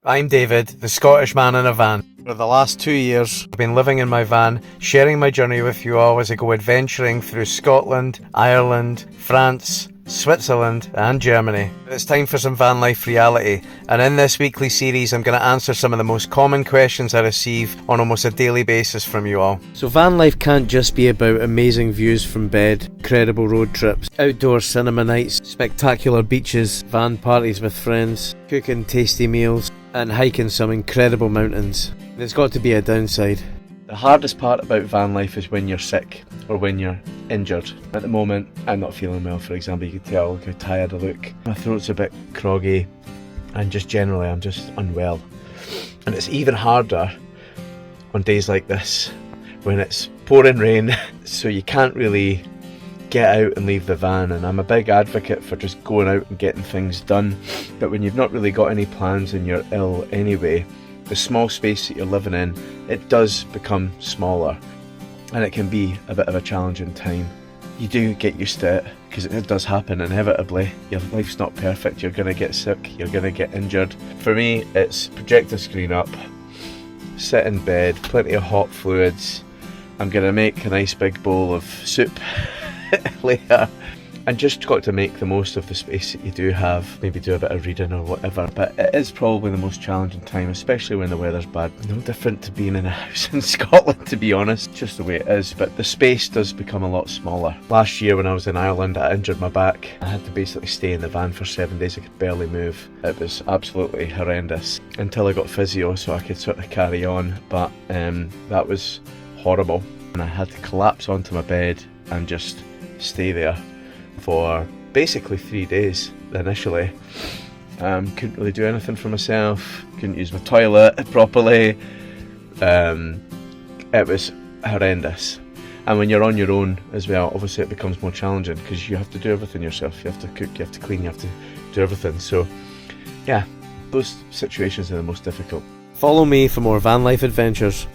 I'm David, the Scottish man in a van. For the last 2 years, I've been living in my van, sharing my journey with you all as I go adventuring through Scotland, Ireland, France, Switzerland and Germany. It's time for some van life reality, and in this weekly series I'm going to answer some of the most common questions I receive on almost a daily basis from you all. So van life can't just be about amazing views from bed, incredible road trips, outdoor cinema nights, spectacular beaches, van parties with friends, cooking tasty meals and hiking some incredible mountains. There's got to be a downside. The hardest part about van life is when you're sick or when you're injured. At the moment, I'm not feeling well, for example. You can tell how tired I look. My throat's a bit groggy and just generally I'm just unwell. And it's even harder on days like this when it's pouring rain, so you can't really get out and leave the van. And I'm a big advocate for just going out and getting things done. But when you've not really got any plans and you're ill anyway, the small space that you're living in, it does become smaller and it can be a bit of a challenging time. You do get used to it because it does happen inevitably. Your life's not perfect, you're going to get sick, you're going to get injured. For me, it's project the screen up, sit in bed, plenty of hot fluids. I'm going to make a nice big bowl of soup later. And just got to make the most of the space that you do have, maybe do a bit of reading or whatever, but it is probably the most challenging time, especially when the weather's bad. No different to being in a house in Scotland, to be honest, just the way it is, but the space does become a lot smaller. Last year when I was in Ireland, I injured my back. I had to basically stay in the van for 7 days, I could barely move. It was absolutely horrendous until I got physio so I could sort of carry on, but that was horrible. And I had to collapse onto my bed and just stay there for basically 3 days initially. Couldn't really do anything for myself, couldn't use my toilet properly. It was horrendous. And when you're on your own as well, obviously it becomes more challenging because you have to do everything yourself. You have to cook, you have to clean, you have to do everything. So yeah, those situations are the most difficult. Follow me for more van life adventures.